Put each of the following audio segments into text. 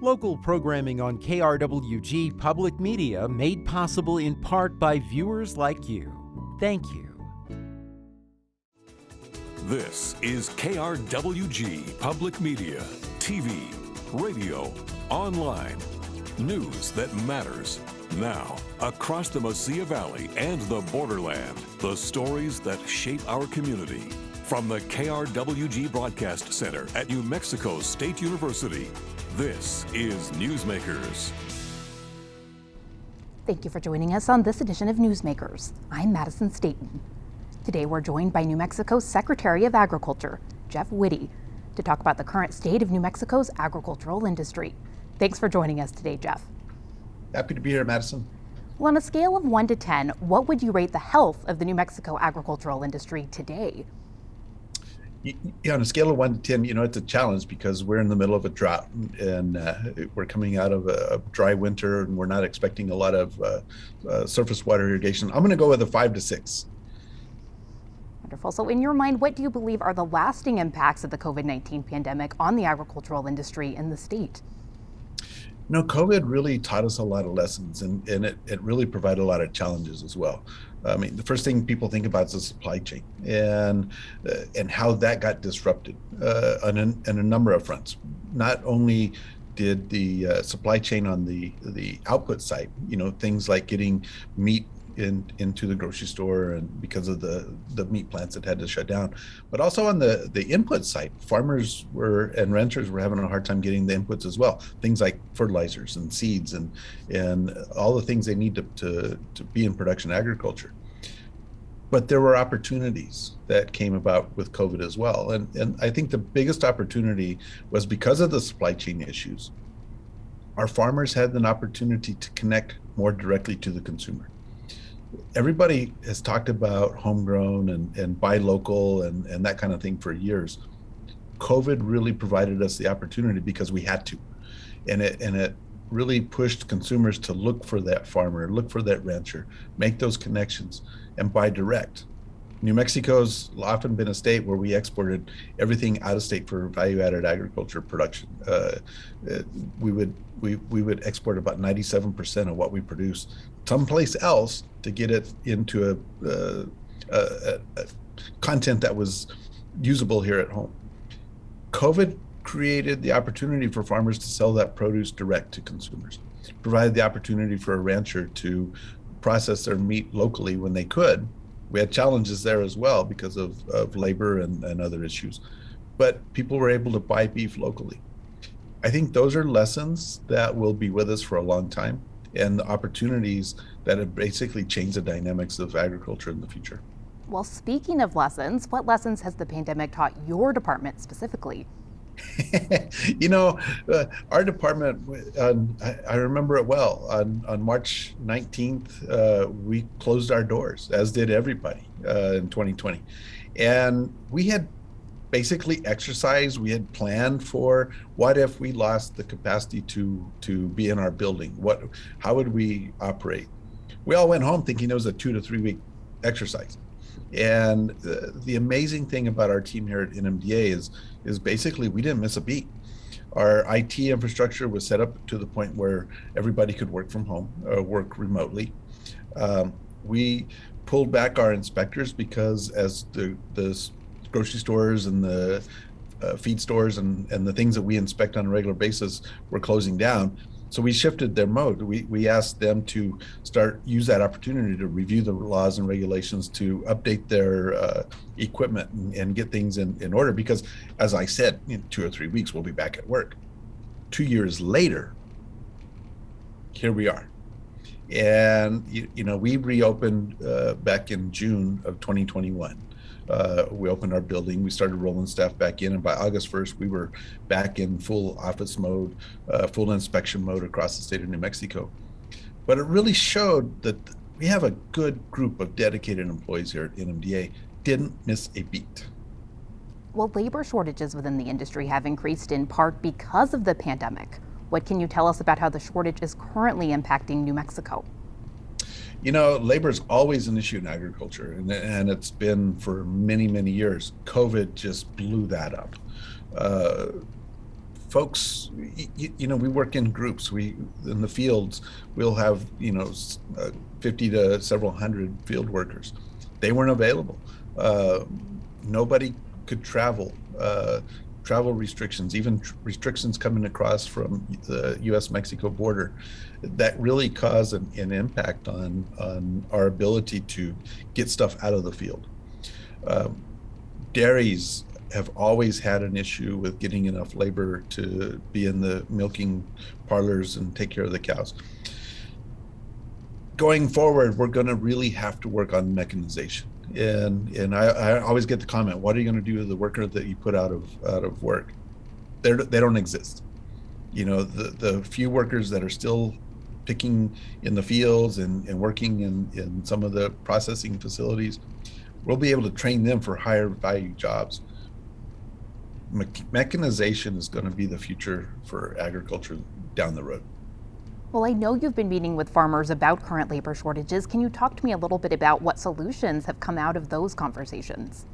Local programming on KRWG Public Media made possible in part by viewers like you. Thank you. This is KRWG Public Media, TV, radio, online. News that matters. Now, across the Mesilla Valley and the borderland, the stories that shape our community. From the KRWG Broadcast Center at New Mexico State University, this is Newsmakers. Thank you for joining us on this edition of Newsmakers. I'm Madison, Staten. Today we're joined by New Mexico's Secretary of Agriculture, Jeff Witte, to talk about the current state of New Mexico's agricultural industry. Thanks for joining us today, Jeff. Happy to be here, Madison. Well, on a scale of 1 to 10, what would you rate the health of the New Mexico agricultural industry today? Yeah, on a scale of 1 to 10, it's a challenge because we're in the middle of a drought and we're coming out of a dry winter and we're not expecting a lot of surface water irrigation. I'm going to go with a 5 to 6. Wonderful. So in your mind, what do you believe are the lasting impacts of the COVID-19 pandemic on the agricultural industry in the state? COVID really taught us a lot of lessons and it really provided a lot of challenges as well. I mean, the first thing people think about is the supply chain and how that got disrupted on a number of fronts. Not only did the supply chain on the output side, things like getting meat into the grocery store and because of the meat plants that had to shut down, but also on the input side, farmers and ranchers were having a hard time getting the inputs as well. Things like fertilizers and seeds and all the things they need to be in production agriculture. But there were opportunities that came about with COVID as well. And I think the biggest opportunity was because of the supply chain issues. Our farmers had an opportunity to connect more directly to the consumer. Everybody has talked about homegrown and buy local and that kind of thing for years. COVID really provided us the opportunity because we had to. And it really pushed consumers to look for that farmer, look for that rancher, make those connections and buy direct. New Mexico's often been a state where we exported everything out of state for value-added agriculture production. We would export about 97% of what we produce someplace else to get it into a content that was usable here at home. COVID created the opportunity for farmers to sell that produce direct to consumers, provided the opportunity for a rancher to process their meat locally when they could. We had challenges there as well because of labor and other issues, but people were able to buy beef locally. I think those are lessons that will be with us for a long time and the opportunities that have basically changed the dynamics of agriculture in the future. Well, speaking of lessons, what lessons has the pandemic taught your department specifically? Our department, I remember it well, on March 19th, we closed our doors, as did everybody in 2020. And we had basically exercised, we had planned for what if we lost the capacity to be in our building? How would we operate? We all went home thinking it was a 2 to 3 week exercise. And the amazing thing about our team here at NMDA is basically we didn't miss a beat. Our IT infrastructure was set up to the point where everybody could work from home, work remotely. We pulled back our inspectors because as the grocery stores and the feed stores and the things that we inspect on a regular basis were closing down. So we shifted their mode. We asked them to use that opportunity to review the laws and regulations to update their equipment and get things in order. Because as I said, in 2 or 3 weeks, we'll be back at work. 2 years later, here we are. And, we reopened back in June of 2021. We opened our building, we started rolling staff back in, and by August 1st, we were back in full office mode, full inspection mode across the state of New Mexico. But it really showed that we have a good group of dedicated employees here at NMDA, didn't miss a beat. Well, labor shortages within the industry have increased in part because of the pandemic. What can you tell us about how the shortage is currently impacting New Mexico? Labor is always an issue in agriculture, and it's been for many, many years. COVID just blew that up. folks, we work in groups. We in the fields, we'll have 50 to several hundred field workers. They weren't available. Nobody could travel. Travel restrictions, even restrictions coming across from the U.S.-Mexico border, that really cause an impact on our ability to get stuff out of the field. Dairies have always had an issue with getting enough labor to be in the milking parlors and take care of the cows. Going forward, we're going to really have to work on mechanization. And I always get the comment, what are you going to do with the worker that you put out of work? They don't exist. The few workers that are still picking in the fields and working in some of the processing facilities, we'll be able to train them for higher value jobs. Mechanization is going to be the future for agriculture down the road. Well, I know you've been meeting with farmers about current labor shortages. Can you talk to me a little bit about what solutions have come out of those conversations?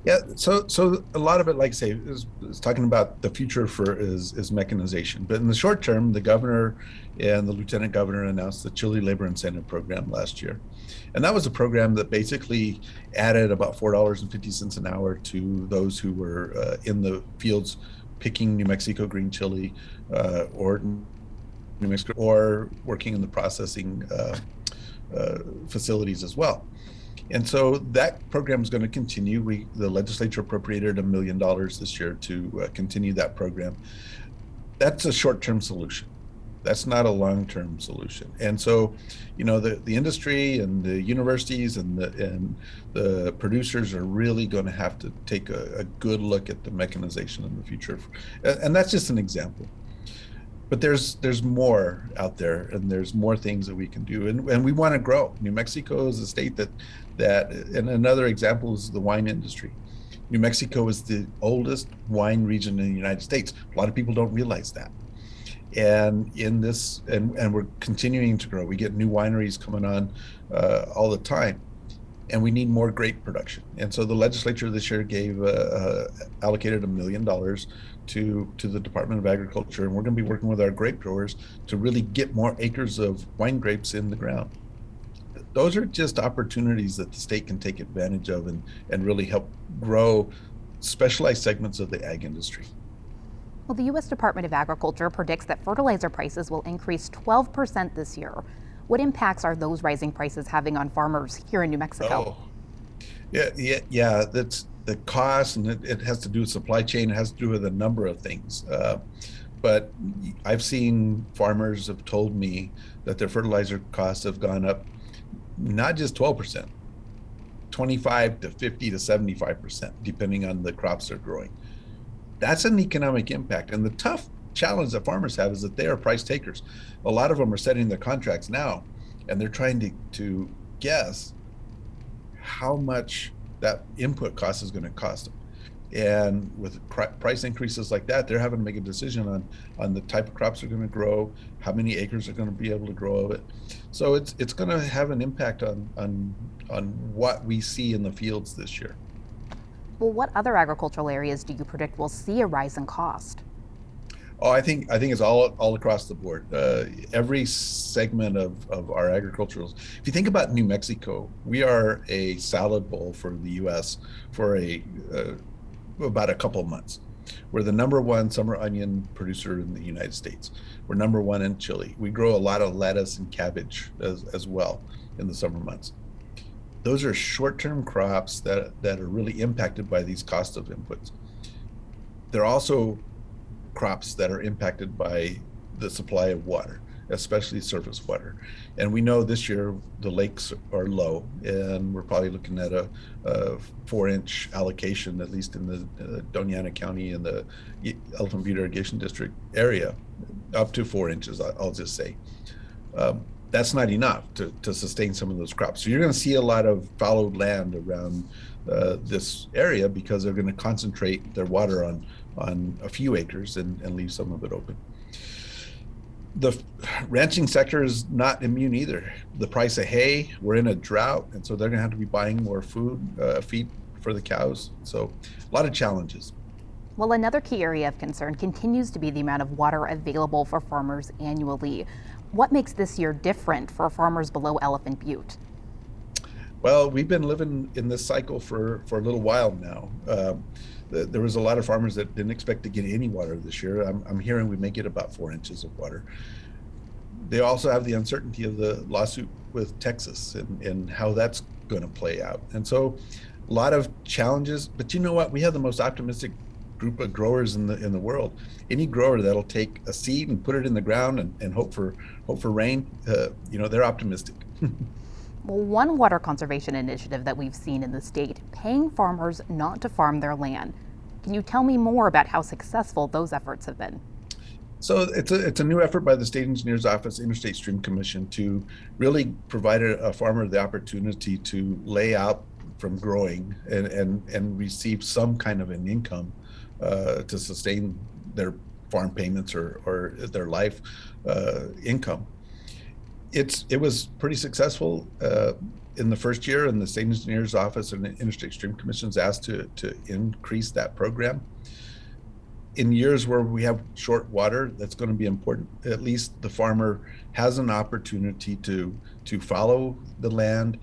Yeah, so a lot of it, like I say, is talking about the future is mechanization. But in the short term, the governor and the lieutenant governor announced the Chile labor incentive program last year. And that was a program that basically added about $4.50 an hour to those who were in the fields picking New Mexico green chili or New Mexico, or working in the processing facilities as well. And so that program is going to continue. The legislature appropriated $1 million this year to continue that program. That's a short-term solution. That's not a long-term solution. And so, the industry and the universities and the producers are really going to have to take a good look at the mechanization in the future. And that's just an example. But there's more out there, and there's more things that we can do, and we want to grow. New Mexico is a state that and another example is the wine industry. New Mexico is the oldest wine region in the United States. A lot of people don't realize that. And in this, and we're continuing to grow. We get new wineries coming on all the time, and we need more grape production. And so the legislature this year allocated $1 million to the Department of Agriculture, and we're going to be working with our grape growers to really get more acres of wine grapes in the ground. Those are just opportunities that the state can take advantage of and really help grow specialized segments of the ag industry. Well, the U.S. Department of Agriculture predicts that fertilizer prices will increase 12% this year. What impacts are those rising prices having on farmers here in New Mexico? Yeah. That's the cost, and it has to do with supply chain. It has to do with a number of things. But I've seen farmers have told me that their fertilizer costs have gone up, not just 12%, 25 to 50 to 75%, depending on the crops they're growing. That's an economic impact. And the tough challenge that farmers have is that they are price takers. A lot of them are setting their contracts now, and they're trying to guess how much that input cost is going to cost them. And with price increases like that, they're having to make a decision on the type of crops they're going to grow, how many acres they're going to be able to grow of it. So it's going to have an impact on what we see in the fields this year. Well, what other agricultural areas do you predict will see a rise in cost? Oh, I think it's all across the board. Every segment of our agricultural. If you think about New Mexico, we are a salad bowl for the U.S. for about a couple of months. We're the number one summer onion producer in the United States. We're number one in Chile. We grow a lot of lettuce and cabbage as well in the summer months. Those are short-term crops that are really impacted by these cost of inputs. They're also crops that are impacted by the supply of water, especially surface water. And we know this year the lakes are low, and we're probably looking at a 4-inch allocation, at least in the Doñana County and the Elephant Butte Irrigation District area, up to 4 inches, I'll just say. That's not enough to sustain some of those crops. So you're going to see a lot of fallowed land around this area because they're going to concentrate their water on a few acres and leave some of it open. The ranching sector is not immune either. The price of hay, we're in a drought, and so they're going to have to be buying more feed for the cows. So a lot of challenges. Well, another key area of concern continues to be the amount of water available for farmers annually. What makes this year different for farmers below Elephant Butte? Well, we've been living in this cycle for a little while now. There was a lot of farmers that didn't expect to get any water this year. I'm hearing we may get about 4 inches of water. They also have the uncertainty of the lawsuit with Texas and how that's going to play out. And so a lot of challenges, but you know what? We have the most optimistic group of growers in the world. Any grower that'll take a seed and put it in the ground and hope for rain, they're optimistic. Well, one water conservation initiative that we've seen in the state, paying farmers not to farm their land. Can you tell me more about how successful those efforts have been? So it's a new effort by the State Engineer's Office, Interstate Stream Commission, to really provide a farmer the opportunity to lay out from growing and receive some kind of an income to sustain their farm payments or their life income. It was pretty successful in the first year, and the State Engineer's Office and the Interstate Stream Commission's asked to increase that program. In years where we have short water, that's going to be important. At least the farmer has an opportunity to follow the land.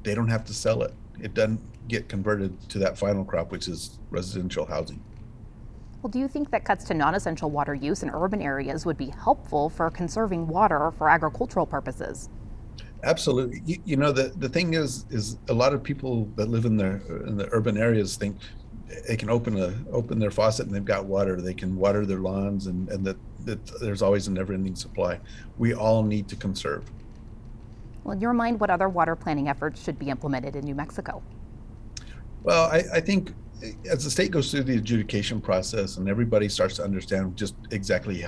They don't have to sell it. It doesn't get converted to that final crop, which is residential housing. Well, do you think that cuts to non-essential water use in urban areas would be helpful for conserving water for agricultural purposes? Absolutely. The thing is a lot of people that live in the urban areas think they can open their faucet and they've got water. They can water their lawns and that there's always a never-ending supply. We all need to conserve. Well, in your mind, what other water planning efforts should be implemented in New Mexico? Well, I think as the state goes through the adjudication process and everybody starts to understand just exactly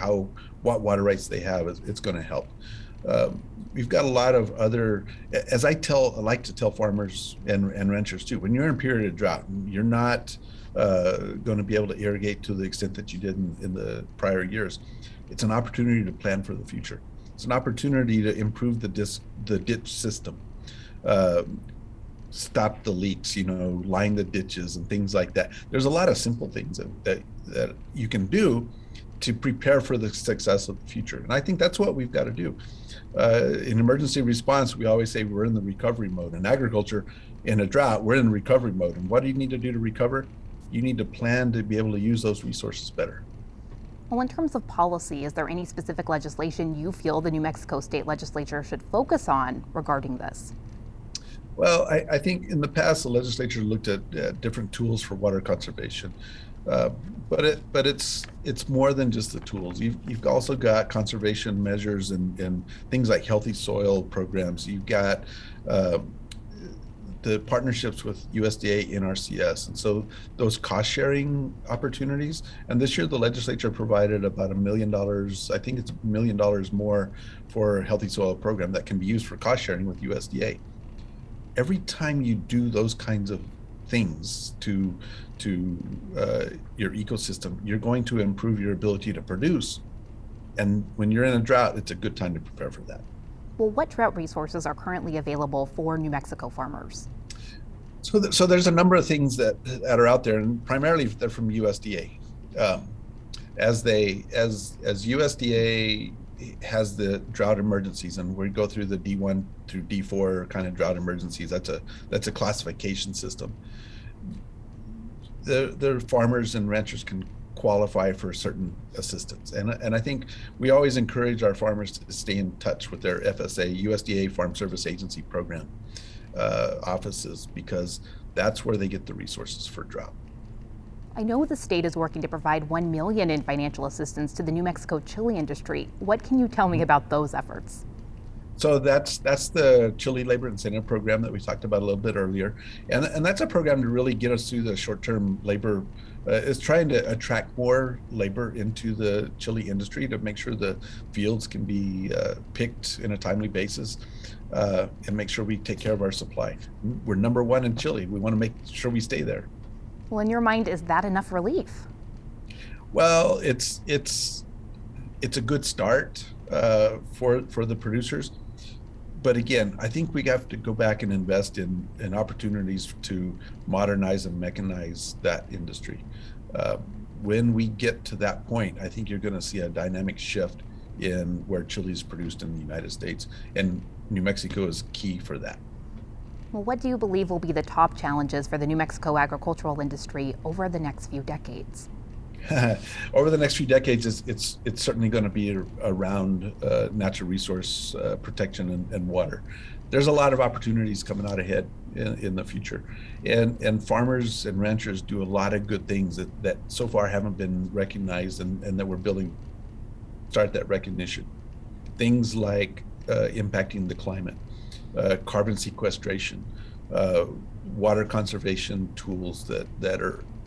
what water rights they have, it's going to help. We've got a lot of other, as I like to tell farmers and ranchers too, when you're in a period of drought, you're not going to be able to irrigate to the extent that you did in the prior years. It's an opportunity to plan for the future. It's an opportunity to improve the ditch system. Stop the leaks, line the ditches and things like that. There's a lot of simple things that you can do to prepare for the success of the future. And I think that's what we've got to do. In emergency response, we always say we're in the recovery mode. In agriculture, in a drought, we're in recovery mode. And what do you need to do to recover? You need to plan to be able to use those resources better. Well, in terms of policy, is there any specific legislation you feel the New Mexico State Legislature should focus on regarding this? Well, I think in the past, the legislature looked at different tools for water conservation. But it's more than just the tools. You've also got conservation measures and things like healthy soil programs. You've got the partnerships with USDA, NRCS, and so those cost sharing opportunities. And this year, the legislature provided about $1 million. I think it's $1 million more for a healthy soil program that can be used for cost sharing with USDA. Every time you do those kinds of things to your ecosystem, you're going to improve your ability to produce. And when you're in a drought, it's a good time to prepare for that. Well, what drought resources are currently available for New Mexico farmers? So there's a number of things that are out there, and primarily they're from USDA. As USDA has the drought emergencies, and we go through the D1 through D4 kind of drought emergencies. That's a classification system. The farmers and ranchers can qualify for certain assistance, and I think we always encourage our farmers to stay in touch with their FSA, USDA Farm Service Agency program offices, because that's where they get the resources for drought. I know the state is working to provide $1 million in financial assistance to the New Mexico chile industry. What can you tell me about those efforts? So that's the Chile Labor Incentive Program that we talked about a little bit earlier, and that's a program to really get us through the short-term labor. Is trying to attract more labor into the chile industry to make sure the fields can be picked in a timely basis, and make sure we take care of our supply. We're number one in Chile. We want to make sure we stay there. Well, in your mind, is that enough relief? Well, it's a good start for the producers. But again, I think we have to go back and invest in opportunities to modernize and mechanize that industry. Uh, when we get to that point, I think you're going to see a dynamic shift in where chili is produced in the United States, and New Mexico is key for that. Well, what do you believe will be the top challenges for the New Mexico agricultural industry over the next few decades? Over the next few decades, it's certainly going to be around natural resource protection and water. There's a lot of opportunities coming out ahead in the future, and farmers and ranchers do a lot of good things that so far haven't been recognized, and that we're building start that recognition. Things like impacting the climate, carbon sequestration, water conservation tools that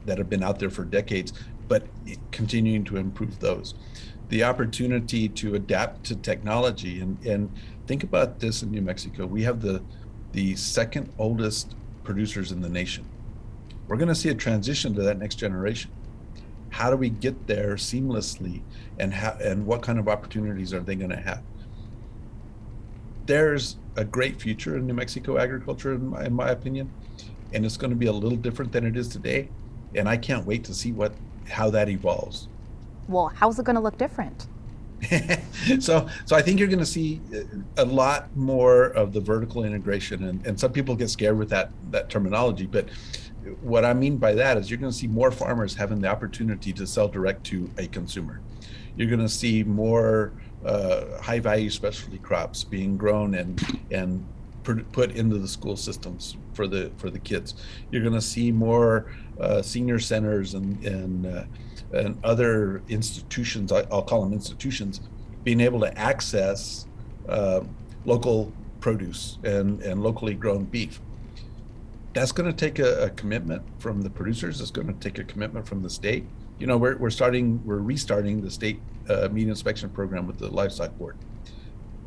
have been out there for decades, but continuing to improve those. The opportunity to adapt to technology, and think about this in New Mexico. We have the second oldest producers in the nation. We're going to see a transition to that next generation. How do we get there seamlessly, and what kind of opportunities are they going to have? There's a great future in New Mexico agriculture, in my opinion, and it's going to be a little different than it is today. And I can't wait to see how that evolves. Well, how's it going to look different? So I think you're going to see a lot more of the vertical integration, and some people get scared with that terminology, but what I mean by that is you're going to see more farmers having the opportunity to sell direct to a consumer. You're going to see more high value specialty crops being grown and put into the school systems for the kids. You're going to see more senior centers and other institutions, I'll call them institutions, being able to access local produce and locally grown beef. That's going to take a commitment from the producers. It's going to take a commitment from the state. We're restarting the state meat inspection program with the livestock board.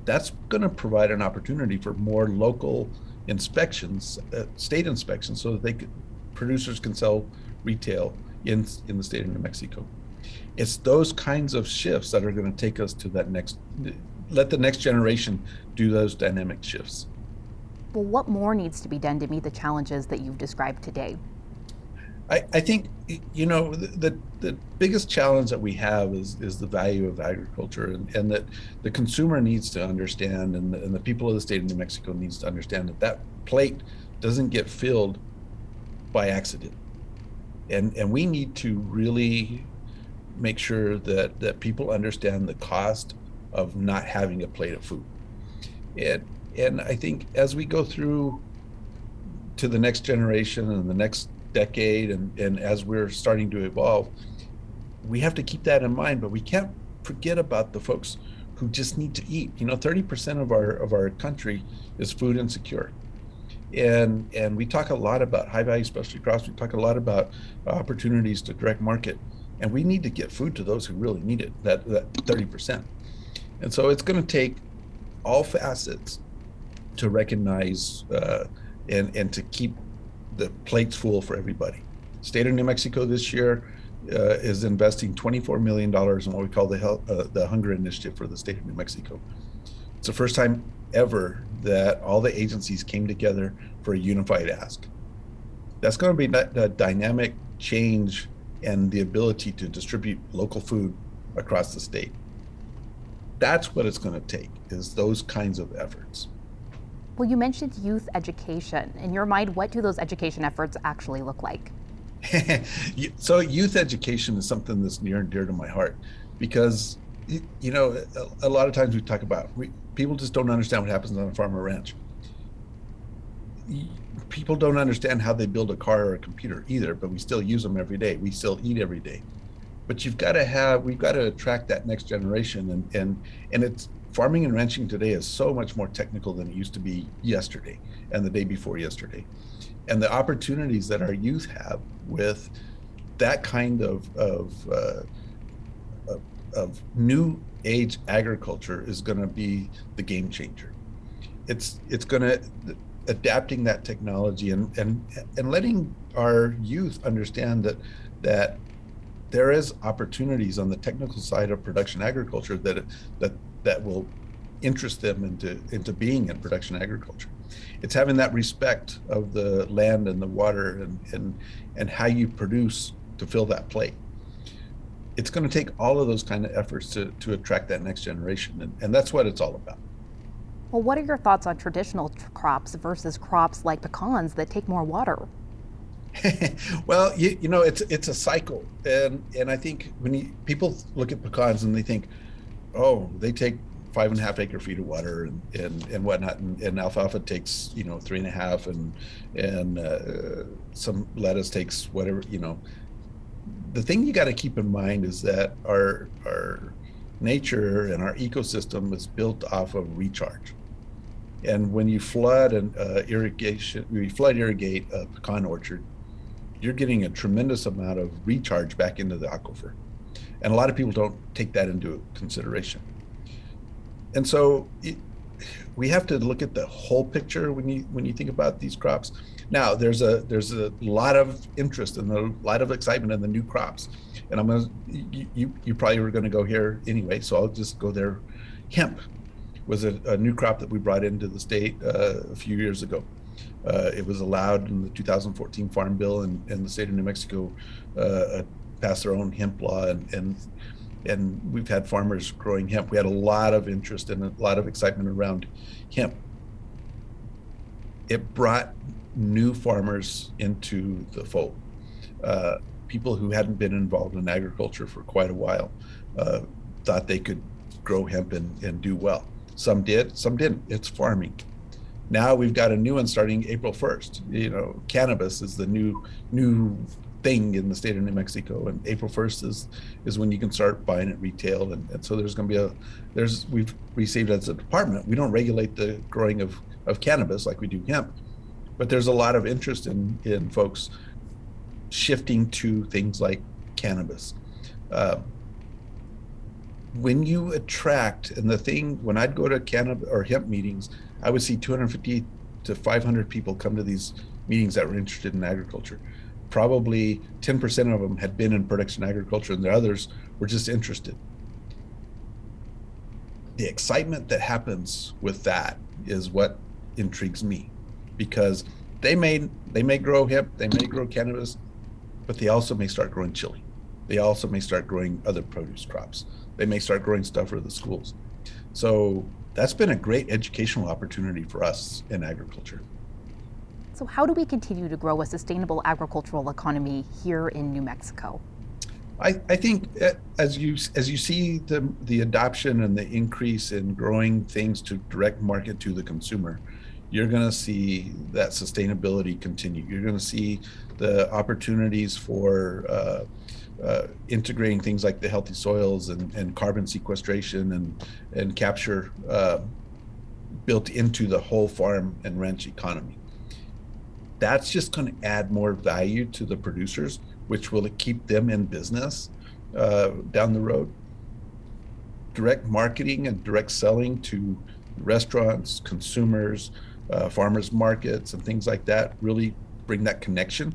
That's going to provide an opportunity for more local inspections, state inspections, so that producers can sell retail in the state of New Mexico. It's those kinds of shifts that are going to take us to let the next generation do those dynamic shifts. Well, what more needs to be done to meet the challenges that you've described today? I think, the biggest challenge that we have is the value of agriculture, and that the consumer needs to understand, and the people of the state of New Mexico needs to understand that plate doesn't get filled by accident. And we need to really make sure that people understand the cost of not having a plate of food. And I think as we go through to the next generation and the next decade, and as we're starting to evolve, we have to keep that in mind, but we can't forget about the folks who just need to eat. 30% of our country is food insecure. And we talk a lot about high value specialty crops. We talk a lot about opportunities to direct market, and we need to get food to those who really need it, that 30%. And so it's going to take all facets to recognize and to keep the plates full for everybody. State of New Mexico this year is investing $24 million in what we call the Hunger Initiative for the state of New Mexico. It's the first time ever that all the agencies came together for a unified ask. That's going to be that dynamic change and the ability to distribute local food across the state. That's what it's going to take, is those kinds of efforts. Well, you mentioned youth education. In your mind, what do those education efforts actually look like? So youth education is something that's near and dear to my heart, because a lot of times we talk about people just don't understand what happens on a farm or ranch. People don't understand how they build a car or a computer either, but we still use them every day. We still eat every day. But we've got to attract that next generation, and it's farming and ranching today is so much more technical than it used to be yesterday and the day before yesterday. And the opportunities that our youth have with that kind of new age agriculture is going to be the game changer. It's going to adapting that technology and letting our youth understand that there is opportunities on the technical side of production agriculture that will interest them into being in production agriculture. It's having that respect of the land and the water and how you produce to fill that plate. It's going to take all of those kind of efforts to attract that next generation, and that's what it's all about. Well, what are your thoughts on traditional crops versus crops like pecans that take more water? Well, you know, it's a cycle, and I think when people look at pecans and they think, oh, they take 5.5 acre feet of water and whatnot, and alfalfa takes 3.5, and some lettuce takes whatever. The thing you got to keep in mind is that our nature and our ecosystem is built off of recharge. And when you flood and irrigate a pecan orchard, you're getting a tremendous amount of recharge back into the aquifer. And a lot of people don't take that into consideration. And so we have to look at the whole picture when you think about these crops. Now, there's a lot of interest and a lot of excitement in the new crops. And you probably were going to go here anyway, so I'll just go there. Hemp was a new crop that we brought into the state a few years ago. It was allowed in the 2014 Farm Bill, and the state of New Mexico passed their own hemp law, and we've had farmers growing hemp. We had a lot of interest and a lot of excitement around hemp. It brought new farmers into the fold. People who hadn't been involved in agriculture for quite a while thought they could grow hemp and do well. Some did, some didn't. It's farming. Now we've got a new one starting April 1st. Cannabis is the new thing in the state of New Mexico, and April 1st is when you can start buying at retail. And so there's going to be we've received as a department, we don't regulate the growing of cannabis like we do hemp, but there's a lot of interest in folks shifting to things like cannabis. When you attract, and when I'd go to cannabis or hemp meetings, I would see 250 to 500 people come to these meetings that were interested in agriculture. Probably 10% of them had been in production agriculture, and the others were just interested. The excitement that happens with that is what intrigues me, because they may grow hemp, they may grow cannabis, but they also may start growing chili. They also may start growing other produce crops. They may start growing stuff for the schools. So that's been a great educational opportunity for us in agriculture. So how do we continue to grow a sustainable agricultural economy here in New Mexico? I think as you see the adoption and the increase in growing things to direct market to the consumer, you're going to see that sustainability continue. You're going to see the opportunities for integrating things like the healthy soils and carbon sequestration and capture built into the whole farm and ranch economy. That's just going to add more value to the producers, which will keep them in business down the road. Direct marketing and direct selling to restaurants, consumers, farmers markets, and things like that really bring that connection.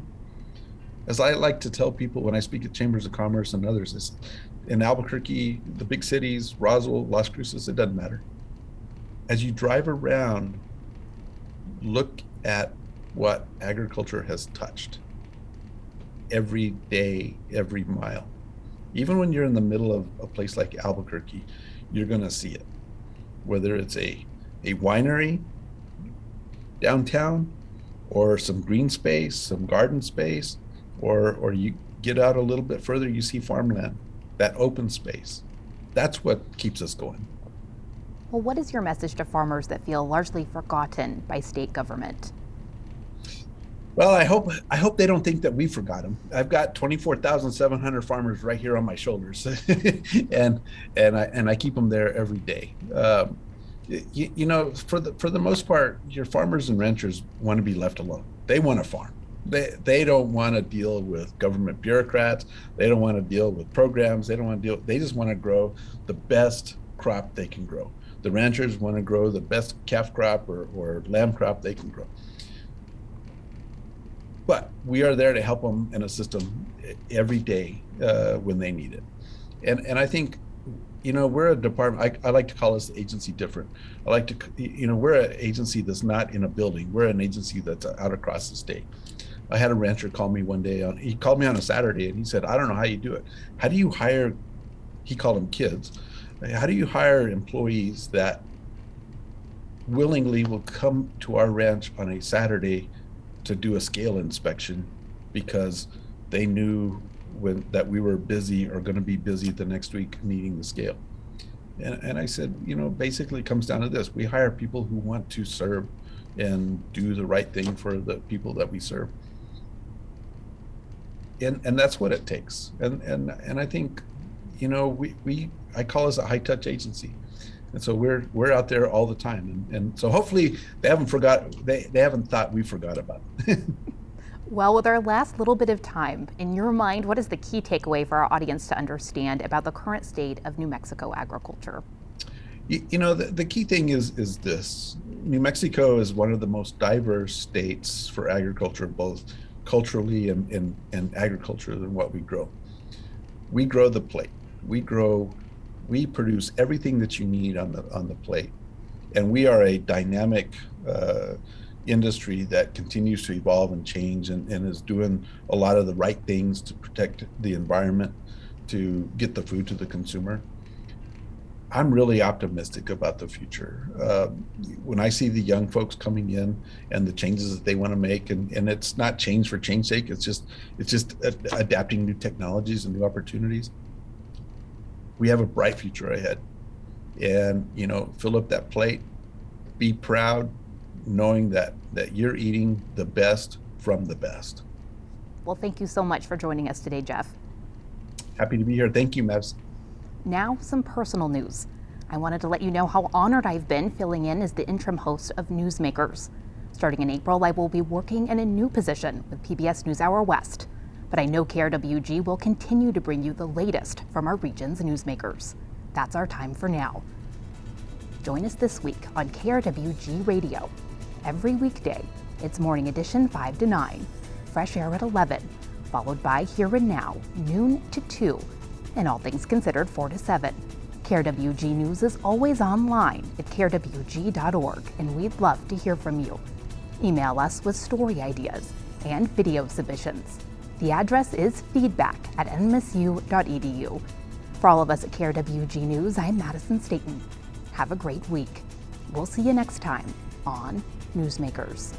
As I like to tell people when I speak at chambers of commerce and others, is in Albuquerque, the big cities, Roswell, Las Cruces, it doesn't matter. As you drive around, look at what agriculture has touched every day, every mile. Even when you're in the middle of a place like Albuquerque, you're going to see it. Whether it's a winery downtown, or some green space, some garden space, or you get out a little bit further, you see farmland, that open space. That's what keeps us going. Well, what is your message to farmers that feel largely forgotten by state government? Well, I hope they don't think that we forgot them. I've got 24,700 farmers right here on my shoulders, and I keep them there every day. For the most part, your farmers and ranchers want to be left alone. They want to farm. They don't want to deal with government bureaucrats. They don't want to deal with programs. They just want to grow the best crop they can grow. The ranchers want to grow the best calf crop or lamb crop they can grow. But we are there to help them and assist them every day when they need it. And I think, we're a department, I like to call us the agency different. I like to, we're an agency that's not in a building. We're an agency that's out across the state. I had a rancher call me one day he called me on a Saturday and he said, I don't know how you do it. How do you hire, he called them kids. How do you hire employees that willingly will come to our ranch on a Saturday to do a scale inspection because they knew that we were busy or going to be busy the next week needing the scale? And I said, basically it comes down to this. We hire people who want to serve and do the right thing for the people that we serve. And that's what it takes. And I think, I call us a high touch agency. And so we're out there all the time. And so hopefully they haven't thought we forgot about it. Well, with our last little bit of time, in your mind, what is the key takeaway for our audience to understand about the current state of New Mexico agriculture? The key thing is this. New Mexico is one of the most diverse states for agriculture, both culturally and agriculture than what we grow. We grow the plate. We produce everything that you need on the plate. And we are a dynamic industry that continues to evolve and change and is doing a lot of the right things to protect the environment, to get the food to the consumer. I'm really optimistic about the future. When I see the young folks coming in and the changes that they want to make, and it's not change for change's sake, it's just adapting new technologies and new opportunities. We have a bright future ahead. And, fill up that plate, be proud, knowing that you're eating the best from the best. Well, thank you so much for joining us today, Jeff. Happy to be here. Thank you, Madison. Now, some personal news. I wanted to let you know how honored I've been filling in as the interim host of Newsmakers. Starting in April, I will be working in a new position with PBS NewsHour West. But I know KRWG will continue to bring you the latest from our region's newsmakers. That's our time for now. Join us this week on KRWG Radio. Every weekday, it's Morning Edition 5 to 9, Fresh Air at 11, followed by Here and Now, noon to 2, and All Things Considered 4 to 7. KRWG News is always online at krwg.org, and we'd love to hear from you. Email us with story ideas and video submissions. The address is feedback@nmsu.edu. For all of us at KRWG News, I'm Madison Staten. Have a great week. We'll see you next time on Newsmakers.